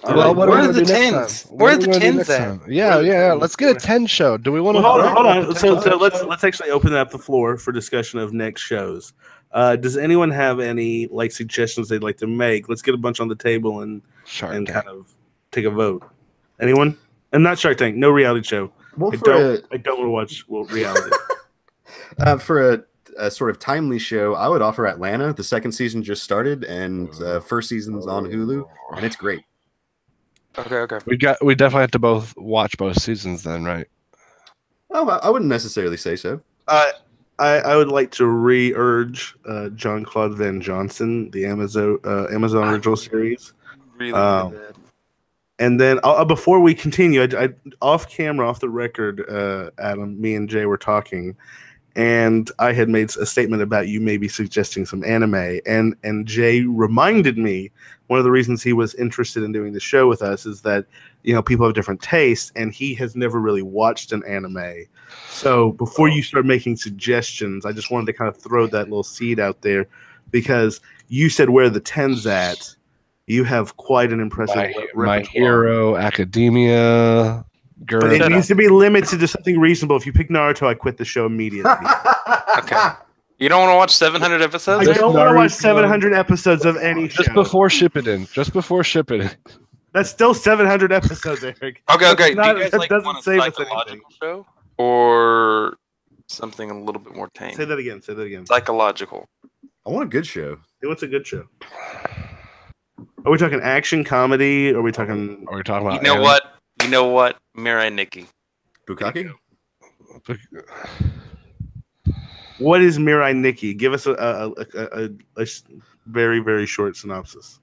Well, what are the 10s? Where are the 10s at? Yeah. Let's get a 10 show. Do we want to? Hold on. So let's actually open up the floor for discussion of next shows. Does anyone have any like suggestions they'd like to make? Let's get a bunch on the table and kind of take a vote. Anyone? And not Shark Tank. No reality show. Well, I don't want to watch reality. For a sort of timely show, I would offer Atlanta. The second season just started, and first season's on Hulu, and it's great. Okay. We definitely have to both watch both seasons then, right? Oh, I wouldn't necessarily say so. I would like to re-urge Jean-Claude Van Johnson, the Amazon original series. Really bad. And then before we continue, I off camera, off the record, Adam, me and Jay were talking, and I had made a statement about you maybe suggesting some anime, and Jay reminded me one of the reasons he was interested in doing the show with us is that, you know, people have different tastes, and he has never really watched an anime. So before you start making suggestions, I just wanted to kind of throw that little seed out there, because you said where the 10's at. You have quite an impressive My Hero Academia. Girl. But it needs to be limited to something reasonable. If you pick Naruto, I quit the show immediately. Okay. You don't want to watch 700 episodes? I don't want to watch 700 episodes of any show. Just before ship it in. That's still 700 episodes, Eric. Okay. Do you Not, guys that doesn't want a save us psychological anything. show? Or something a little bit more tame? Say that again. Psychological. I want a good show. What's a good show? Are we talking action comedy? Are we talking? Are we talking about? You know what? Mirai Nikki. Bukkake? What is Mirai Nikki? Give us a very, very short synopsis.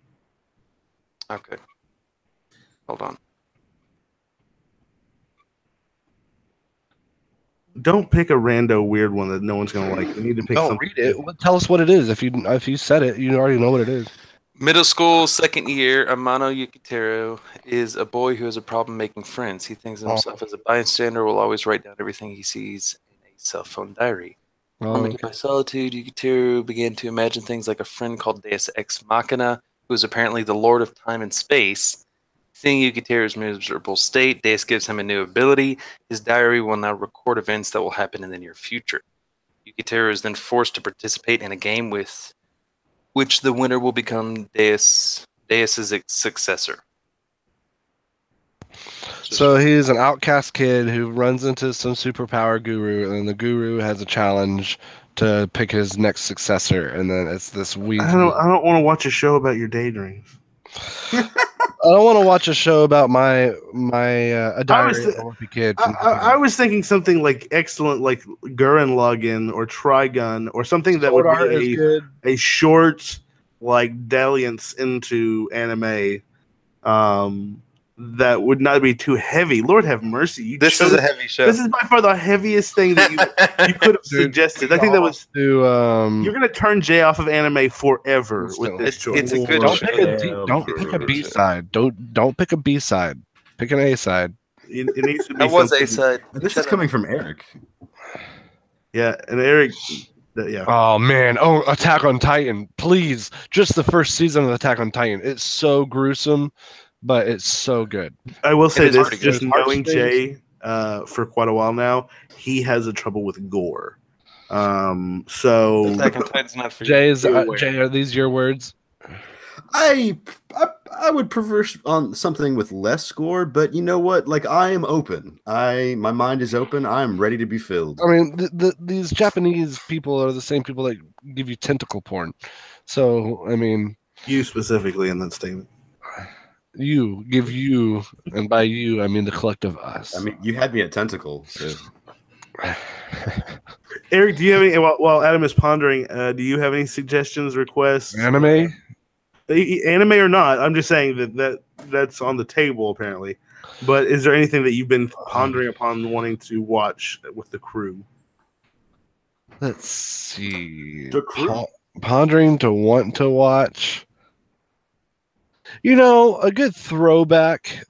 Okay. Hold on. Don't pick a rando weird one that no one's gonna like. We need to pick No, something. read it. Tell us what it is. If you said it, you already know what it is. Middle school, second year, Amano Yukiteru is a boy who has a problem making friends. He thinks of himself as a bystander, will always write down everything he sees in a cell phone diary. Tormented by solitude, Yukiteru began to imagine things like a friend called Deus Ex Machina, who is apparently the lord of time and space. Seeing Yukiteru's miserable state, Deus gives him a new ability. His diary will now record events that will happen in the near future. Yukiteru is then forced to participate in a game with which the winner will become Deus's successor. So he's an outcast kid who runs into some superpower guru, and the guru has a challenge to pick his next successor, and then it's this weird. I don't want to watch a show about your daydreams. I don't want to watch a show about a diary of a wimpy kid. I was thinking something like excellent, like Gurren Lagann or Trigun or something that Sword would Art be is good. a short, like dalliance into anime. That would not be too heavy. Lord have mercy. This is a heavy show. This is by far the heaviest thing that you could have suggested. I think that was. You're gonna turn Jay off of anime forever with this choice. It's a good Don't show. pick a B side. Don't pick a B side. Pick an A side. It needs to be. That was something- A side. This is coming from Eric. Yeah, and Eric. Yeah. Oh man! Oh, Attack on Titan, please! Just the first season of Attack on Titan. It's so gruesome, but it's so good. I will say is this: hard to just get. knowing Jay for quite a while now, he has a trouble with gore. So Attack on Titan's not for Jay, you. Jay, are these your words? I would prefer on something with less score, but you know what? Like, I am open. My mind is open. I am ready to be filled. I mean, these Japanese people are the same people that give you tentacle porn. So, I mean, you specifically in that statement. And by you, I mean the collective us. I mean, you had me at tentacle, so. Eric, do you have any? While Adam is pondering, do you have any suggestions, requests? Anime? Anime or not? I'm just saying that's on the table apparently. But is there anything that you've been pondering upon wanting to watch with the crew? Let's see. The crew? Pondering to want to watch. You know, a good throwback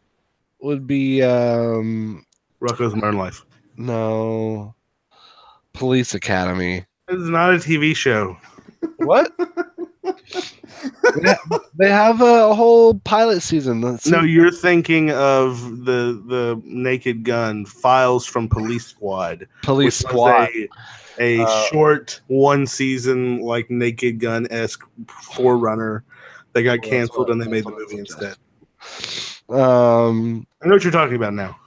would be Rocco's Modern Life. no, Police Academy. It's not a TV show. What? They have a whole pilot season. No, you're thinking of the Naked Gun Files from Police Squad. Police which was Squad. a short one season like Naked Gun-esque forerunner that got canceled and they made the movie instead. I know what you're talking about now.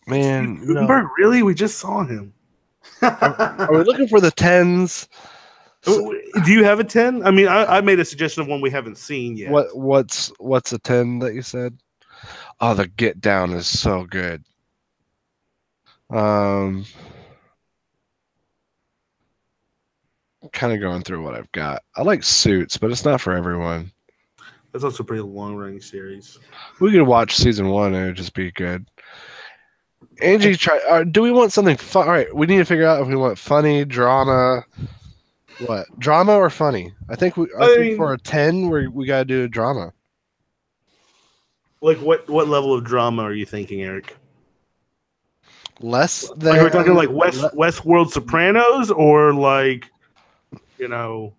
Man, Steve Gutenberg, really? We just saw him. are we looking for the 10s? Do you have a 10? I mean, I made a suggestion of one we haven't seen yet. What's a 10 that you said? Oh, the Get Down is so good. I'm kind of going through what I've got. I like Suits, but it's not for everyone. That's also a pretty long-running series. We could watch season 1 and it would just be good. Angie, do we want something fun? All right, we need to figure out if we want funny, drama. What? Drama or funny? I think for a 10, we got to do a drama. Like what level of drama are you thinking, Eric? Less than. Like, are we talking like Westworld Sopranos or like, you know,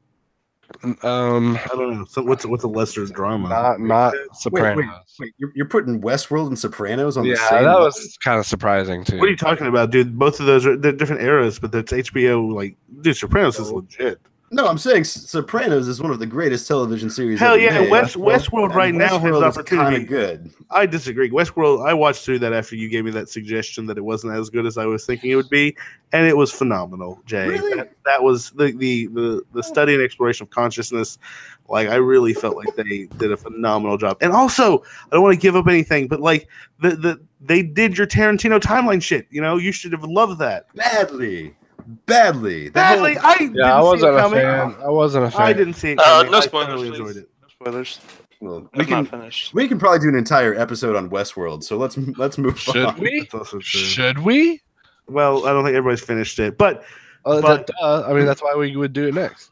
I don't know. So what's a lesser drama? Not Sopranos. Wait, you're putting Westworld and Sopranos on the Yeah, same that level? was kind of surprising too. What are you talking about, dude? Both of those they're different eras, but that's HBO. Like, dude, Sopranos is legit. No, I'm saying Sopranos is one of the greatest television series Hell ever yeah, made. Westworld right now has Westworld is kind opportunity. of good. I disagree. Westworld, I watched through that after you gave me that suggestion that it wasn't as good as I was thinking it would be, and it was phenomenal, Jay. Really? That was the study and exploration of consciousness. Like, I really felt like they did a phenomenal job. And also, I don't want to give up anything, but like they did your Tarantino timeline shit. You know, you should have loved that. Badly. Badly, I didn't Yeah, I see it wasn't a coming. fan. I wasn't a fan. I didn't see it coming. No I spoilers, thoroughly please. enjoyed it. No spoilers. Well, I'm not finished. we can probably do an entire episode on Westworld. So let's move Should on. we? That's also true. Should we? Well, I don't think everybody's finished it, but But I mean, that's why we would do it next.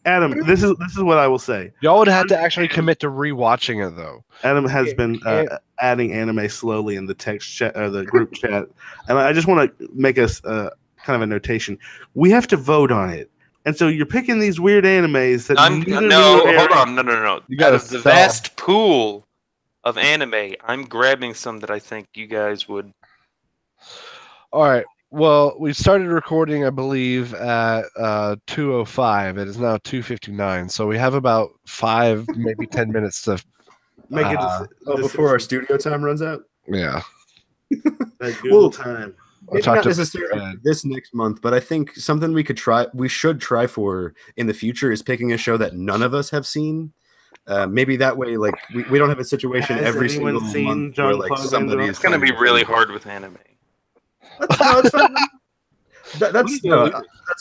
Adam, this is what I will say. Y'all would have to actually commit to rewatching it, though. Adam has been adding anime slowly in the text chat or the group chat, and I just want to make us kind of a notation. We have to vote on it, and so you're picking these weird animes that Hold on, no. You Out gotta of the sell. vast pool of anime, I'm grabbing some that I think you guys would. All right. Well, we started recording, I believe, at 2:05. It is now 2:59, so we have about 5, maybe 10 minutes to make it Before our studio time runs out. yeah. that Google time. Maybe talk not to necessarily Ed. this next month, but I think something we should try for in the future is picking a show that none of us have seen. Maybe that way, like we don't have a situation Has every anyone single seen month where like Jean-Claude somebody Van is It's gonna be really hard with anime. That's what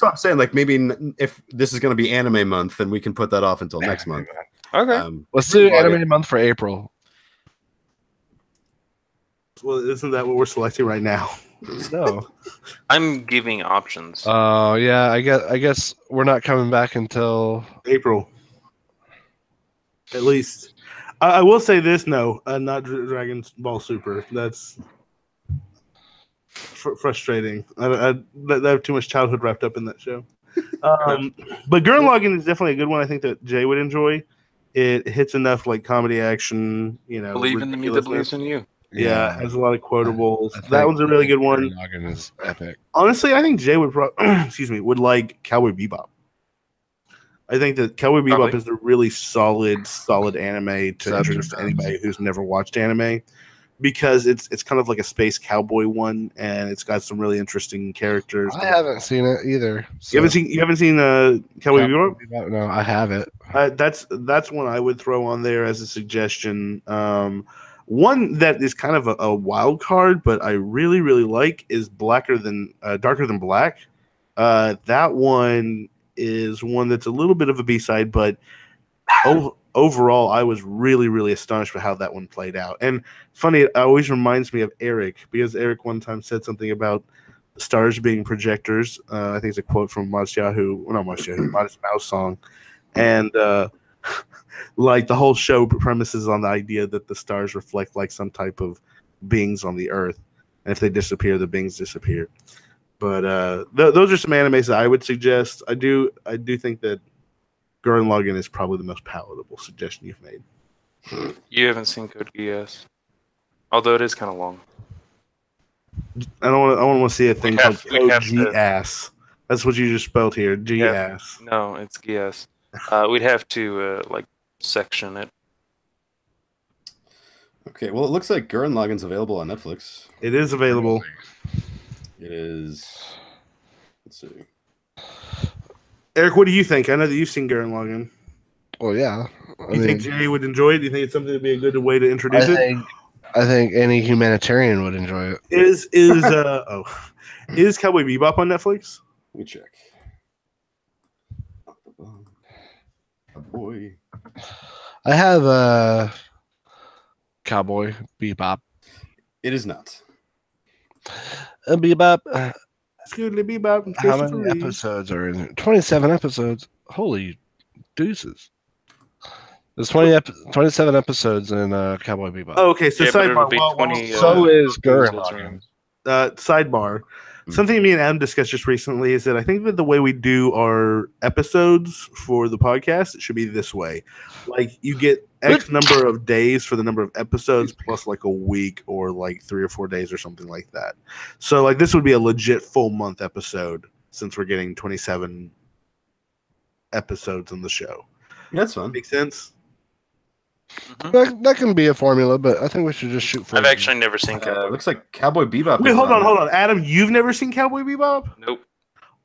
I'm saying. Like maybe if this is going to be anime month, then we can put that off until next month. Okay. Let's do anime month for April. Well, isn't that what we're selecting right now? No. I'm giving options. Oh yeah, I guess we're not coming back until April, at least. I will say this: no, not Dragon Ball Super. That's frustrating. I have too much childhood wrapped up in that show. But Gurren Lagann is definitely a good one. I think that Jay would enjoy. It hits enough like comedy, action. You know, Believe in the me that believes in you. Yeah, has a lot of quotables. I think That one's a really good one. Gurren Lagann is epic. Honestly, I think Jay would would like Cowboy Bebop. I think that Cowboy Bebop Probably. is a really solid anime to That's introduce to true. anybody who's never watched anime, because it's kind of like a space cowboy one, and it's got some really interesting characters. I haven't seen it either. You haven't seen Cowboy Bebop? No, I have it. That's one I would throw on there as a suggestion. One that is kind of a wild card, but I really like is Darker Than Black. That one is one that's a little bit of a B-side, but overall, I was really astonished by how that one played out. And funny, it always reminds me of Eric, because Eric one time said something about stars being projectors. I think it's a quote from Modest Mouse song. And like the whole show premises on the idea that the stars reflect like some type of beings on the earth, and if they disappear, the beings disappear. But those are some animes that I would suggest. I do think that Gurren Lagann is probably the most palatable suggestion you've made. You haven't seen Code Geass, although it is kind of long. I don't want to see a thing We have called to- G-ass. That's what you just spelled here, G-ass. No, it's Geass. We'd have to like section it. Okay, well, it looks like Gurren Lagann's available on Netflix. It is available. It is. Let's see. Eric, what do you think? I know that you've seen Gurren Lagann. Well, yeah. You think Jay would enjoy it? Do you think it's something that would be a good way to introduce it? I think any humanitarian would enjoy it. Is Cowboy Bebop on Netflix? Let me check. Oh boy. I have Cowboy Bebop. It is not. Bebop. Scootly Bebop. And How Christopher many Reeve. episodes are in there? 27 episodes. Holy deuces. There's 27 episodes in Cowboy Bebop. Oh, okay, so Yeah, but it'll sidebar. be 20, so is Gurren episodes, Lagann. Sidebar. Something me and Adam discussed just recently is that I think that the way we do our episodes for the podcast, it should be this way. Like you get X number of days for the number of episodes plus like a week or like 3 or 4 days or something like that. So like this would be a legit full month episode since we're getting 27 episodes in the show. That's fun. Make sense? That can be a formula, but I think we should just shoot for. I've actually never seen Cowboy. Looks like Cowboy Bebop. Wait, is hold on on. Adam, you've never seen Cowboy Bebop? Nope.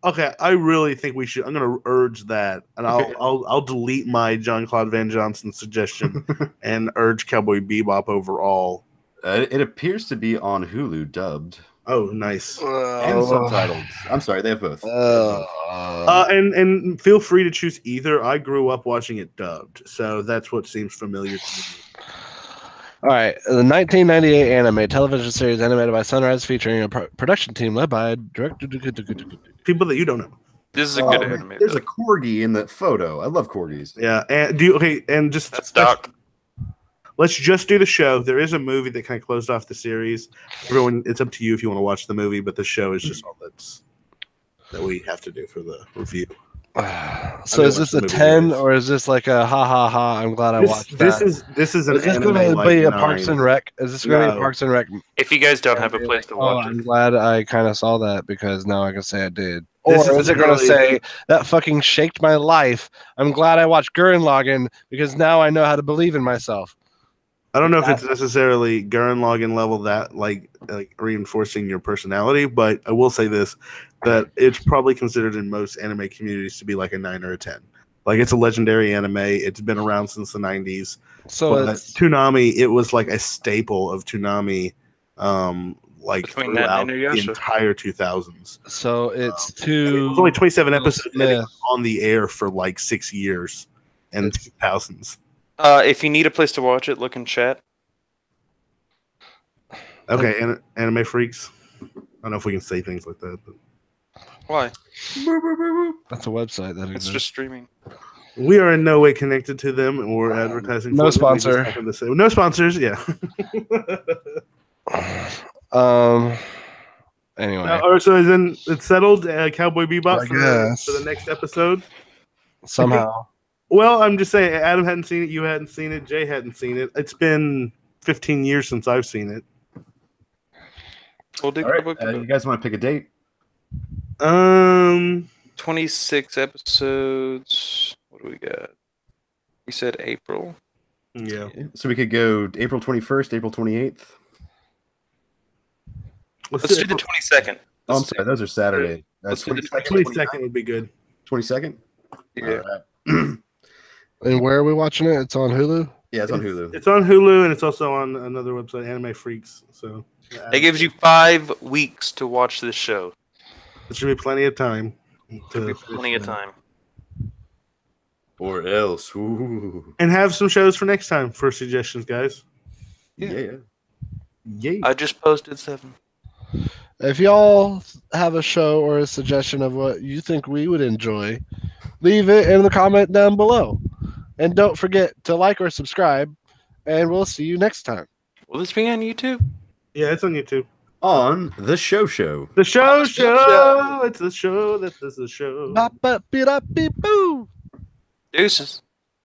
Okay, I really think we should. I'm going to urge that, and Okay. I'll delete my John Claude Van Johnson suggestion and urge Cowboy Bebop overall. It appears to be on Hulu dubbed Oh, nice. and subtitled. I'm sorry, they have both. And feel free to choose either. I grew up watching it dubbed, so that's what seems familiar to me. All right, the 1998 anime television series animated by Sunrise, featuring a production team led by director. People that you don't know. This is a good anime. There's though. a corgi in the photo. I love corgis. Yeah, and just That's Doc. let's just do the show. There is a movie that kind of closed off the series. Everyone, it's up to you if you want to watch the movie, but the show is just all that we have to do for the review. So is this a watched the 10 movie or is this like a ha ha ha? I'm glad I watched that. This is an Is this anime going to like be a 9. Parks and Rec? Is this going to be a No. Parks and Rec? If you guys don't have a place to Oh, watch I'm it, glad I kind of saw that because now I can say I did. This Or is is it going to really- say that fucking shaped my life? I'm glad I watched Gurren Lagann because now I know how to believe in myself. I don't know if it's necessarily Gurren Lagann level that like reinforcing your personality, but I will say this, that it's probably considered in most anime communities to be like a 9 or a 10. Like it's a legendary anime. It's been around since the 90s. So But it's Toonami, it was like a staple of Toonami like Between that throughout and the Inuyasha. entire 2000s. so it's I mean, two. it was only 27 Will episodes and it Smith. was on the air for like 6 years in It's- 2000s. if you need a place to watch it, look in chat. Okay, anime freaks. I don't know if we can say things like that, but Why? That's a website that It's exists. just streaming. we are in no way connected to them or advertising. No for them. We just sponsor. happen to say- no sponsors. Yeah. Anyway, Or so then it's settled. Cowboy I Bebop guess. for the next episode. somehow. Well, I'm just saying, Adam hadn't seen it, you hadn't seen it, Jay hadn't seen it. It's been 15 years since I've seen it. We'll do All right, Cowboy you Bebop. guys want to pick a date? 26 episodes. What do we got? We said April. Yeah. So we could go April 21st, April 28th. Let's do the 22nd. Oh, I'm sorry, those are Saturday. Let's do the 22nd would be good. 22nd? Yeah. All right. And where are we watching it? It's on Hulu. Yeah, it's on Hulu. It's on Hulu and it's also on another website, Anime Freaks. So It gives you 5 weeks to watch this show. there should be plenty of time. Should be plenty of time. Or else. Ooh. And have some shows for next time for suggestions, guys. Yeah. Yay. I just posted 7. If y'all have a show or a suggestion of what you think we would enjoy, leave it in the comment down below. And don't forget to like or subscribe, and we'll see you next time. Will this be on YouTube? Yeah, it's on YouTube. On the show. The show. show. It's the show. This is the show. Bop, bop, beep, bop, beep, boo. Deuces.